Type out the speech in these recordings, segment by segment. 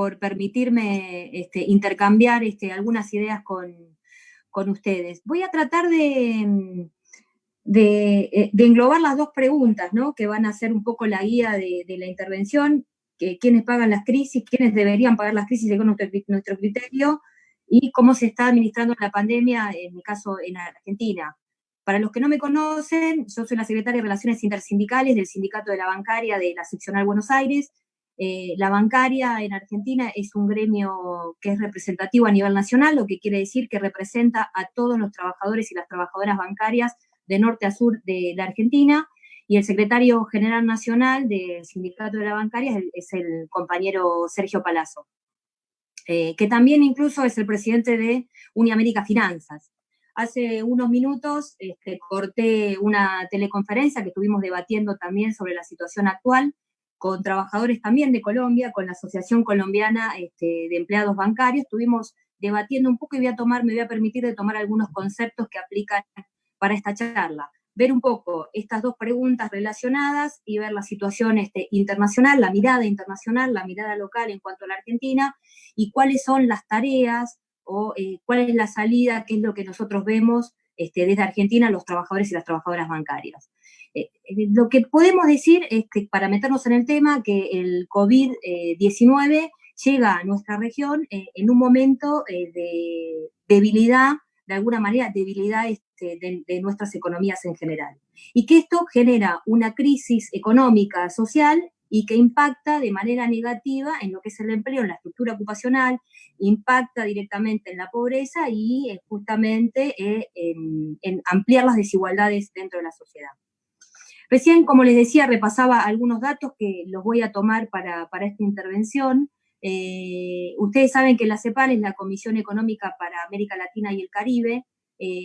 por permitirme intercambiar algunas ideas con ustedes. Voy a tratar de englobar las dos preguntas, ¿no?, que van a ser un poco la guía de la intervención, que quiénes pagan las crisis, quiénes deberían pagar las crisis según nuestro criterio, y cómo se está administrando la pandemia, en mi caso, en Argentina. Para los que no me conocen, yo soy la secretaria de Relaciones Intersindicales del Sindicato de la Bancaria de la Seccional Buenos Aires. La bancaria en Argentina es un gremio que es representativo a nivel nacional, lo que quiere decir que representa a todos los trabajadores y las trabajadoras bancarias de norte a sur de la Argentina, y el secretario general nacional del Sindicato de la Bancaria es el compañero Sergio Palazzo, que también incluso es el presidente de Uniamérica Finanzas. Hace unos minutos corté una teleconferencia que estuvimos debatiendo también sobre la situación actual, con trabajadores también de Colombia, con la Asociación Colombiana de Empleados Bancarios. Estuvimos debatiendo un poco y me voy a permitir de tomar algunos conceptos que aplican para esta charla. Ver un poco estas dos preguntas relacionadas y ver la situación internacional, la mirada local en cuanto a la Argentina, y cuáles son las tareas o cuál es la salida, qué es lo que nosotros vemos desde Argentina, los trabajadores y las trabajadoras bancarias. Lo que podemos decir es que, para meternos en el tema, que el COVID-19 llega a nuestra región en un momento de debilidad, de alguna manera, debilidad de nuestras economías en general. Y que esto genera una crisis económica, social, y que impacta de manera negativa en lo que es el empleo, en la estructura ocupacional, impacta directamente en la pobreza y justamente en ampliar las desigualdades dentro de la sociedad. Recién, como les decía, repasaba algunos datos que los voy a tomar para esta intervención. Ustedes saben que la CEPAL es la Comisión Económica para América Latina y el Caribe.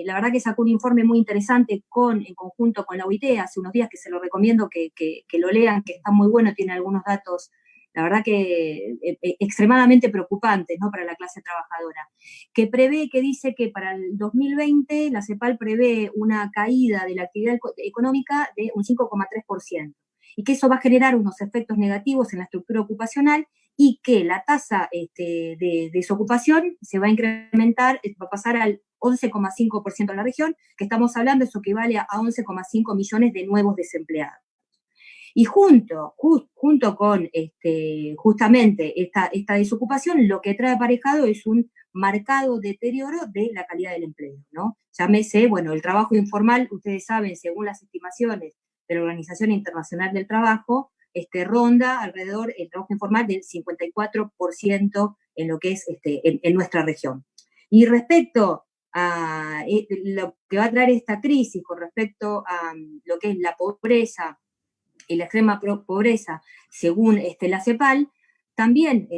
La verdad que sacó un informe muy interesante en conjunto con la OIT hace unos días, que se lo recomiendo que lo lean, que está muy bueno, tiene algunos datos, la verdad que extremadamente preocupantes, ¿no?, para la clase trabajadora, que dice que para el 2020 la CEPAL prevé una caída de la actividad económica de un 5,3%, y que eso va a generar unos efectos negativos en la estructura ocupacional, y que la tasa de desocupación se va a incrementar, va a pasar al 11,5% en la región, que estamos hablando, eso equivale a 11,5 millones de nuevos desempleados. Y junto con justamente esta desocupación, lo que trae aparejado es un marcado deterioro de la calidad del empleo, ¿no? Llámese, bueno, el trabajo informal, ustedes saben, según las estimaciones de la Organización Internacional del Trabajo, ronda alrededor el trabajo informal del 54% en lo que es en nuestra región. Y respecto a lo que va a traer esta crisis con respecto a lo que es la pobreza y la extrema pobreza, según la CEPAL, también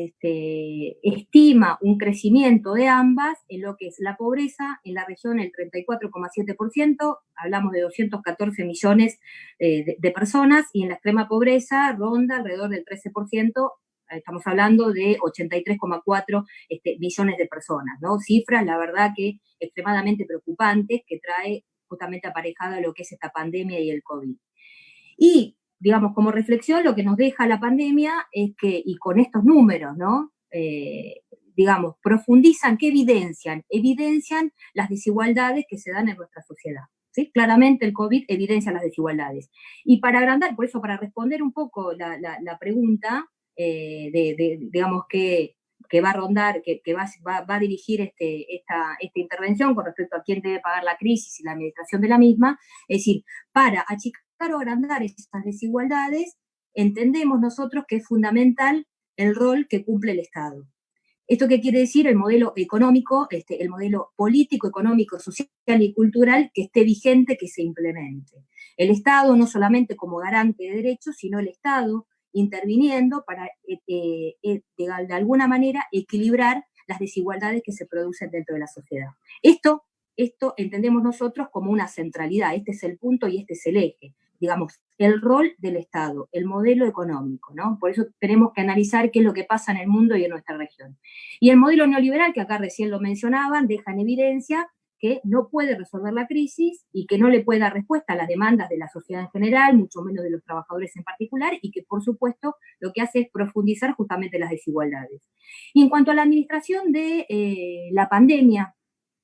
estima un crecimiento de ambas en lo que es la pobreza en la región, el 34,7%, hablamos de 214 millones de personas, y en la extrema pobreza ronda alrededor del 13%, estamos hablando de 83,4 millones de personas, ¿no? Cifras, la verdad, que extremadamente preocupantes, que trae justamente aparejada lo que es esta pandemia y el COVID. Y, digamos, como reflexión, lo que nos deja la pandemia es que, y con estos números, ¿no?, digamos, profundizan, ¿qué evidencian? Evidencian las desigualdades que se dan en nuestra sociedad, ¿sí? Claramente el COVID evidencia las desigualdades. Y para agrandar, por eso, para responder un poco la pregunta, digamos, que va a rondar, que va a dirigir esta intervención con respecto a quién debe pagar la crisis y la administración de la misma, es decir, para achicar o agrandar estas desigualdades, entendemos nosotros que es fundamental el rol que cumple el Estado. ¿Esto qué quiere decir? El modelo económico, el modelo político, económico, social y cultural que esté vigente, que se implemente. El Estado no solamente como garante de derechos, sino el Estado interviniendo para, de alguna manera, equilibrar las desigualdades que se producen dentro de la sociedad. Esto entendemos nosotros como una centralidad, este es el punto y este es el eje, digamos, el rol del Estado, el modelo económico, ¿no? Por eso tenemos que analizar qué es lo que pasa en el mundo y en nuestra región. Y el modelo neoliberal, que acá recién lo mencionaban, deja en evidencia que no puede resolver la crisis y que no le puede dar respuesta a las demandas de la sociedad en general, mucho menos de los trabajadores en particular, y que por supuesto lo que hace es profundizar justamente las desigualdades. Y en cuanto a la administración de la pandemia,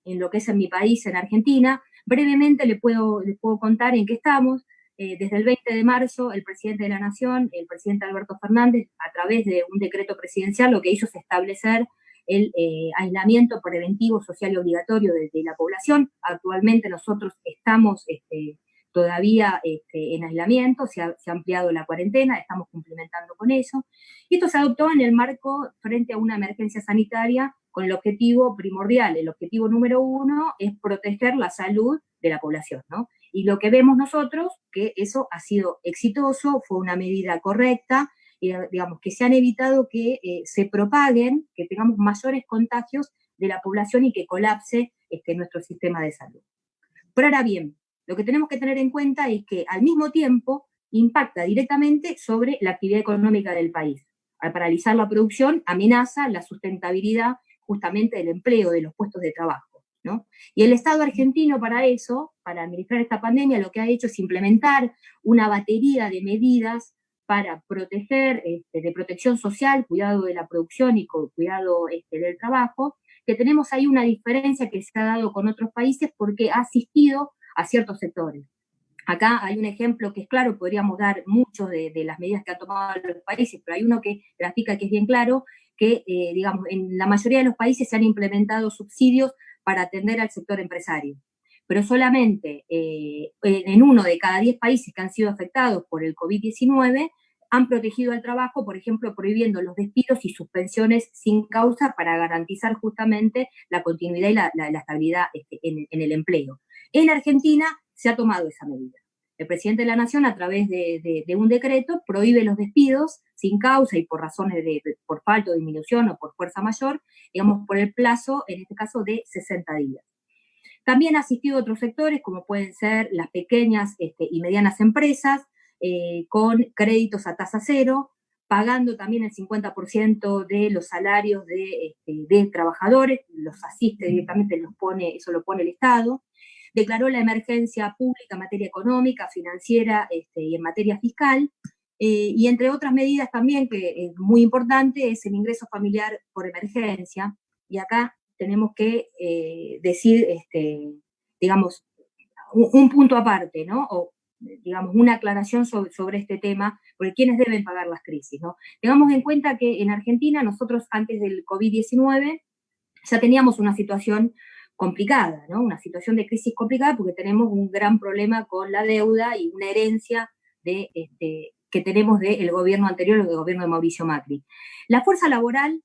en lo que es en mi país, en Argentina, brevemente les puedo contar en qué estamos. Desde el 20 de marzo, el presidente de la Nación, el presidente Alberto Fernández, a través de un decreto presidencial, lo que hizo es establecer el aislamiento preventivo social y obligatorio de la población. Actualmente nosotros estamos todavía en aislamiento, se ha ampliado la cuarentena, estamos cumplimentando con eso. Y esto se adoptó en el marco frente a una emergencia sanitaria con el objetivo primordial, el objetivo número uno es proteger la salud de la población, ¿no? Y lo que vemos nosotros, que eso ha sido exitoso, fue una medida correcta, digamos, que se han evitado que se propaguen, que tengamos mayores contagios de la población y que colapse nuestro sistema de salud. Pero ahora bien, lo que tenemos que tener en cuenta es que al mismo tiempo impacta directamente sobre la actividad económica del país. Al paralizar la producción, amenaza la sustentabilidad justamente del empleo, de los puestos de trabajo, ¿no? Y el Estado argentino para eso, para administrar esta pandemia, lo que ha hecho es implementar una batería de medidas para proteger, de protección social, cuidado de la producción y cuidado del trabajo, que tenemos ahí una diferencia que se ha dado con otros países porque ha asistido a ciertos sectores. Acá hay un ejemplo que es claro, podríamos dar muchos de las medidas que han tomado los países, pero hay uno que grafica que es bien claro, que digamos, en la mayoría de los países se han implementado subsidios para atender al sector empresario. Pero solamente en 1 de cada 10 países que han sido afectados por el COVID-19 han protegido al trabajo, por ejemplo, prohibiendo los despidos y suspensiones sin causa para garantizar justamente la continuidad y la estabilidad en el empleo. En Argentina se ha tomado esa medida. El presidente de la Nación, a través de un decreto, prohíbe los despidos sin causa y por razones por falta o disminución o por fuerza mayor, digamos, por el plazo, en este caso, de 60 días. También ha asistido a otros sectores, como pueden ser las pequeñas y medianas empresas, con créditos a tasa cero, pagando también el 50% de los salarios de trabajadores, los asiste directamente, eso lo pone el Estado. Declaró la emergencia pública en materia económica, financiera y en materia fiscal, y entre otras medidas también, que es muy importante, es el ingreso familiar por emergencia, y acá tenemos que decir, digamos, un punto aparte, ¿no? O, digamos, una aclaración sobre este tema, porque ¿quiénes deben pagar las crisis, ¿no? Tengamos en cuenta que en Argentina nosotros antes del COVID-19 ya teníamos una situación complicada, ¿no? Una situación de crisis complicada porque tenemos un gran problema con la deuda y una herencia que tenemos del gobierno anterior, el gobierno de Mauricio Macri. La fuerza laboral,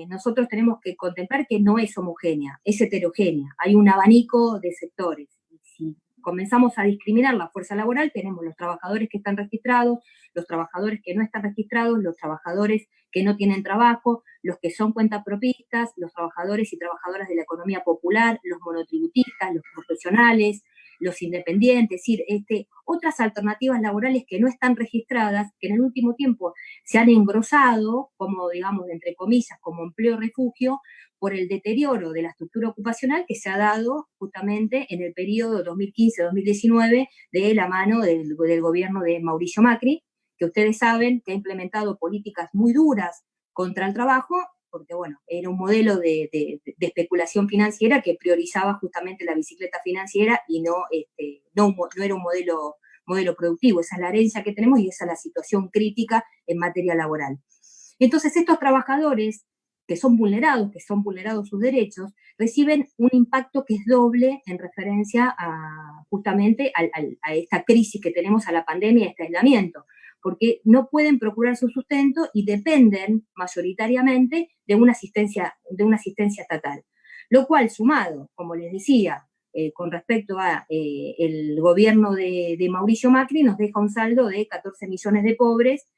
nosotros tenemos que contemplar que no es homogénea, es heterogénea, hay un abanico de sectores. Si comenzamos a discriminar la fuerza laboral, tenemos los trabajadores que están registrados, los trabajadores que no están registrados, los trabajadores que no tienen trabajo, los que son cuentapropistas, los trabajadores y trabajadoras de la economía popular, los monotributistas, los profesionales, los independientes, es decir, otras alternativas laborales que no están registradas, que en el último tiempo se han engrosado, como digamos, entre comillas, como empleo refugio, por el deterioro de la estructura ocupacional que se ha dado justamente en el periodo 2015-2019 de la mano del gobierno de Mauricio Macri, que ustedes saben que ha implementado políticas muy duras contra el trabajo, porque bueno, era un modelo de especulación financiera que priorizaba justamente la bicicleta financiera y no era un modelo productivo. Esa es la herencia que tenemos y esa es la situación crítica en materia laboral. Entonces, estos trabajadores que son vulnerados sus derechos, reciben un impacto que es doble en referencia justamente a esta crisis que tenemos, a la pandemia y a este aislamiento, porque no pueden procurar su sustento y dependen mayoritariamente de una asistencia estatal. Lo cual, sumado, como les decía, con respecto a el gobierno de Mauricio Macri, nos deja un saldo de 14 millones de pobres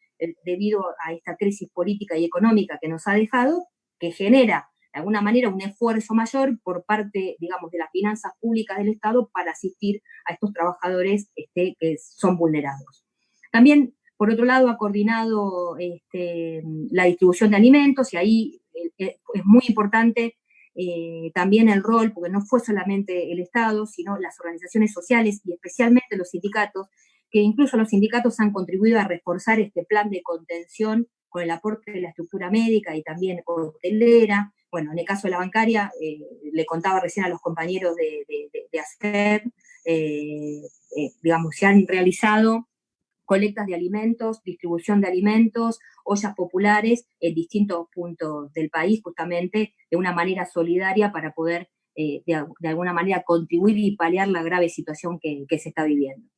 debido a esta crisis política y económica que nos ha dejado, que genera de alguna manera un esfuerzo mayor por parte, digamos, de las finanzas públicas del Estado para asistir a estos trabajadores que son vulnerados. También, por otro lado, ha coordinado la distribución de alimentos y ahí es muy importante también el rol, porque no fue solamente el Estado, sino las organizaciones sociales y especialmente los sindicatos, que incluso los sindicatos han contribuido a reforzar este plan de contención con el aporte de la estructura médica y también hotelera. Bueno, en el caso de la bancaria, le contaba recién a los compañeros de ACEP, digamos, se han realizado colectas de alimentos, distribución de alimentos, ollas populares en distintos puntos del país, justamente de una manera solidaria para poder de alguna manera contribuir y paliar la grave situación que se está viviendo.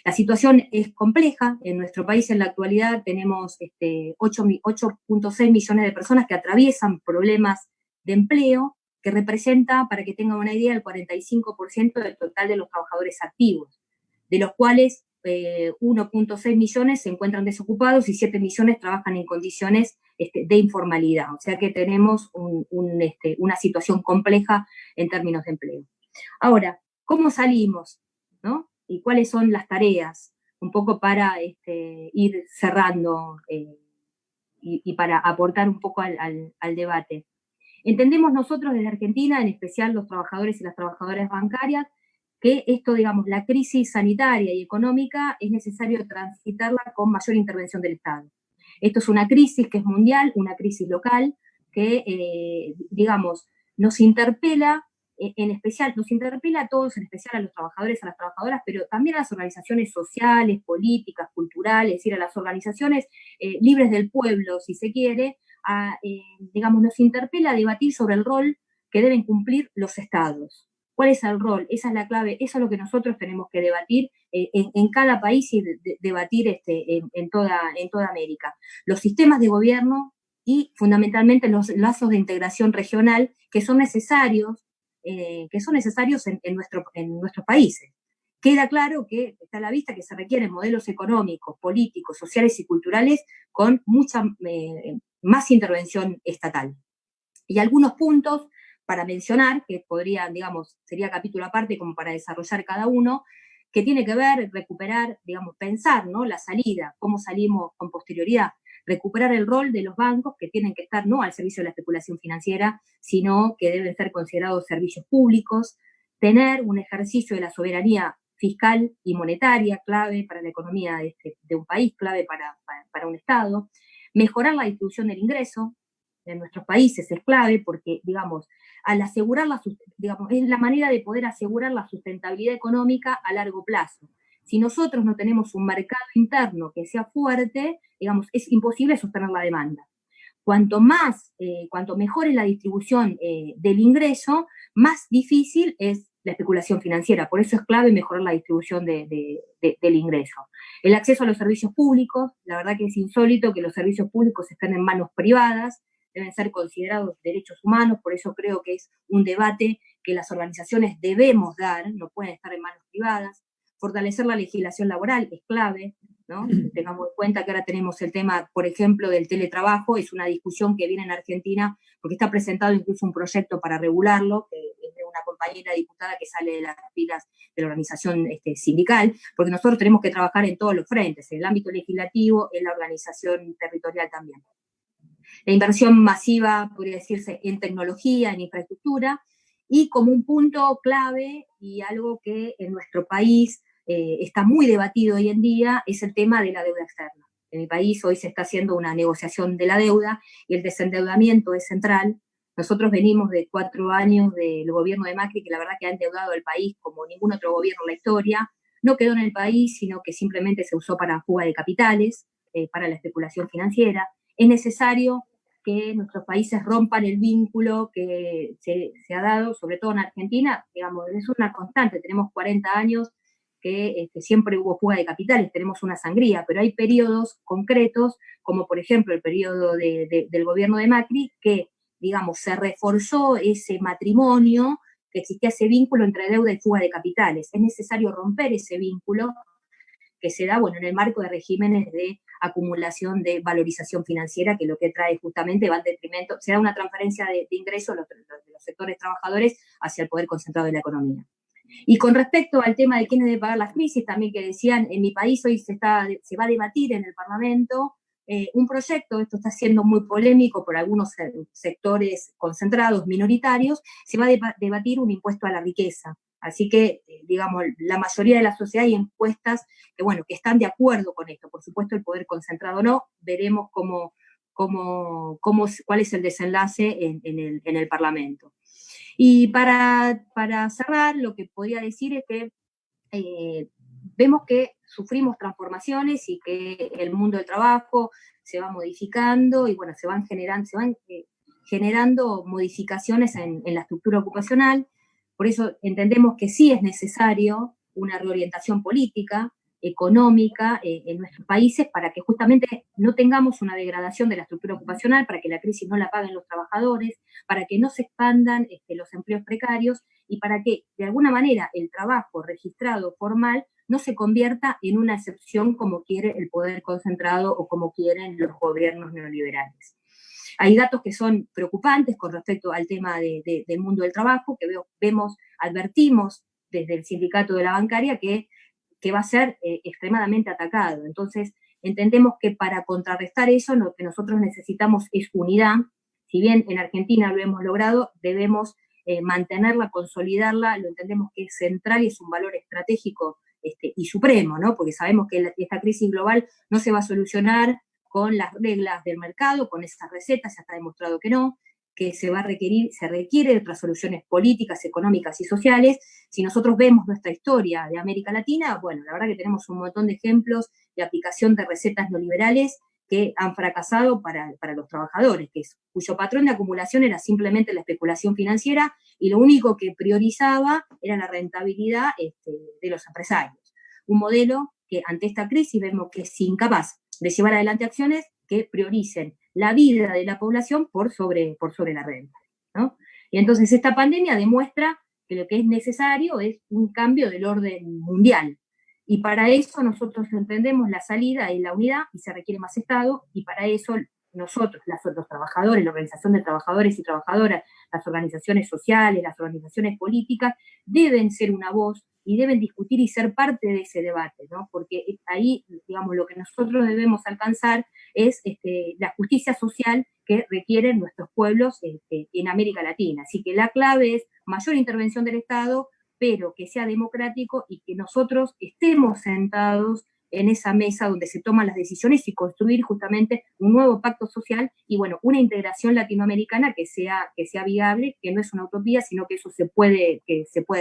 La situación es compleja. En nuestro país en la actualidad tenemos 8.6 millones de personas que atraviesan problemas de empleo, que representa, para que tengan una idea, el 45% del total de los trabajadores activos, de los cuales 1.6 millones se encuentran desocupados y 7 millones trabajan en condiciones de informalidad. O sea que tenemos una situación compleja en términos de empleo. Ahora, ¿cómo salimos? ¿No? ¿Y cuáles son las tareas? Un poco para ir cerrando y para aportar un poco al debate. Entendemos nosotros desde Argentina, en especial los trabajadores y las trabajadoras bancarias, que esto, digamos, la crisis sanitaria y económica es necesario transitarla con mayor intervención del Estado. Esto es una crisis que es mundial, una crisis local, que, digamos, nos interpela, en especial, nos interpela a todos, en especial a los trabajadores, a las trabajadoras, pero también a las organizaciones sociales, políticas, culturales, es decir, a las organizaciones libres del pueblo, si se quiere, digamos, nos interpela a debatir sobre el rol que deben cumplir los estados. ¿Cuál es el rol? Esa es la clave, eso es lo que nosotros tenemos que debatir en cada país y debatir en toda América. Los sistemas de gobierno y fundamentalmente los lazos de integración regional que son necesarios en nuestros países. Queda claro que está a la vista que se requieren modelos económicos, políticos, sociales y culturales con mucha más intervención estatal. Y algunos puntos para mencionar, que podrían, digamos, sería capítulo aparte como para desarrollar cada uno, que tiene que ver, recuperar, digamos, pensar, ¿no? La salida, cómo salimos con posterioridad, recuperar el rol de los bancos que tienen que estar no al servicio de la especulación financiera, sino que deben ser considerados servicios públicos, tener un ejercicio de la soberanía fiscal y monetaria, clave para la economía de un país, clave para un Estado, mejorar la distribución del ingreso en nuestros países es clave porque, digamos, al asegurar digamos, es la manera de poder asegurar la sustentabilidad económica a largo plazo. Si nosotros no tenemos un mercado interno que sea fuerte, digamos, es imposible sostener la demanda. Cuanto mejor es la distribución del ingreso, más difícil es la especulación financiera. Por eso es clave mejorar la distribución del ingreso. El acceso a los servicios públicos, la verdad que es insólito que los servicios públicos estén en manos privadas, deben ser considerados derechos humanos, por eso creo que es un debate que las organizaciones debemos dar, no pueden estar en manos privadas. Fortalecer la legislación laboral es clave, ¿no? Tengamos en cuenta que ahora tenemos el tema, por ejemplo, del teletrabajo, es una discusión que viene en Argentina, porque está presentado incluso un proyecto para regularlo, que es de una compañera diputada que sale de las filas de la organización sindical, porque nosotros tenemos que trabajar en todos los frentes, en el ámbito legislativo, en la organización territorial también. La inversión masiva, podría decirse, en tecnología, en infraestructura, y como un punto clave y algo que en nuestro país está muy debatido hoy en día, es el tema de la deuda externa. En mi país hoy se está haciendo una negociación de la deuda y el desendeudamiento es central. Nosotros venimos de 4 años del gobierno de Macri, que la verdad que ha endeudado al país como ningún otro gobierno en la historia. No quedó en el país, sino que simplemente se usó para fuga de capitales, para la especulación financiera. Es necesario que nuestros países rompan el vínculo que se ha dado, sobre todo en Argentina, digamos, es una constante, tenemos 40 años que siempre hubo fuga de capitales, tenemos una sangría, pero hay periodos concretos, como por ejemplo el periodo del gobierno de Macri, que, digamos, se reforzó ese matrimonio, que existía ese vínculo entre deuda y fuga de capitales. Es necesario romper ese vínculo que se da, bueno, en el marco de regímenes de acumulación de valorización financiera, que lo que trae justamente va al detrimento, se da una transferencia de ingresos de los sectores trabajadores hacia el poder concentrado de la economía. Y con respecto al tema de quiénes deben pagar las crisis, también que decían, en mi país hoy se va a debatir en el Parlamento un proyecto, esto está siendo muy polémico por algunos sectores concentrados, minoritarios, se va a debatir un impuesto a la riqueza. Así que, digamos, la mayoría de la sociedad hay encuestas que, bueno, que están de acuerdo con esto. Por supuesto, el poder concentrado no, veremos cuál es el desenlace en el Parlamento. Y para cerrar, lo que podría decir es que vemos que sufrimos transformaciones y que el mundo del trabajo se va modificando y bueno, se van generando modificaciones en la estructura ocupacional. Por eso entendemos que sí es necesario una reorientación política, económica en nuestros países para que justamente no tengamos una degradación de la estructura ocupacional, para que la crisis no la paguen los trabajadores, para que no se expandan los empleos precarios y para que de alguna manera el trabajo registrado formal no se convierta en una excepción como quiere el poder concentrado o como quieren los gobiernos neoliberales. Hay datos que son preocupantes con respecto al tema del mundo del trabajo, que advertimos desde el sindicato de la bancaria que va a ser extremadamente atacado. Entonces, entendemos que para contrarrestar eso, lo que nosotros necesitamos es unidad. Si bien en Argentina lo hemos logrado, debemos mantenerla, consolidarla, lo entendemos que es central y es un valor estratégico y supremo, ¿no? Porque sabemos que esta crisis global no se va a solucionar con las reglas del mercado, con esas recetas, ya está demostrado que no, que se requiere de otras soluciones políticas, económicas y sociales. Si nosotros vemos nuestra historia de América Latina, bueno, la verdad que tenemos un montón de ejemplos de aplicación de recetas neoliberales que han fracasado para los trabajadores, cuyo patrón de acumulación era simplemente la especulación financiera y lo único que priorizaba era la rentabilidad de los empresarios. Un modelo que ante esta crisis vemos que es incapaz de llevar adelante acciones que prioricen la vida de la población por sobre la renta, ¿no? Y entonces esta pandemia demuestra que lo que es necesario es un cambio del orden mundial. Y para eso nosotros entendemos la salida y la unidad, y se requiere más Estado, y para eso nosotros, los trabajadores, la organización de trabajadores y trabajadoras, las organizaciones sociales, las organizaciones políticas, deben ser una voz y deben discutir y ser parte de ese debate, ¿no? Porque ahí, digamos, lo que nosotros debemos alcanzar es la justicia social que requieren nuestros pueblos en América Latina. Así que la clave es mayor intervención del Estado, pero que sea democrático y que nosotros estemos sentados en esa mesa donde se toman las decisiones y construir justamente un nuevo pacto social y, bueno, una integración latinoamericana que sea viable, que no es una utopía, sino que eso se puede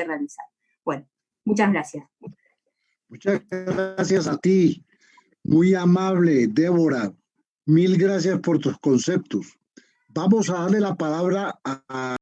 realizar. Bueno, muchas gracias. Muchas gracias a ti. Muy amable, Débora. Mil gracias por tus conceptos. Vamos a darle la palabra a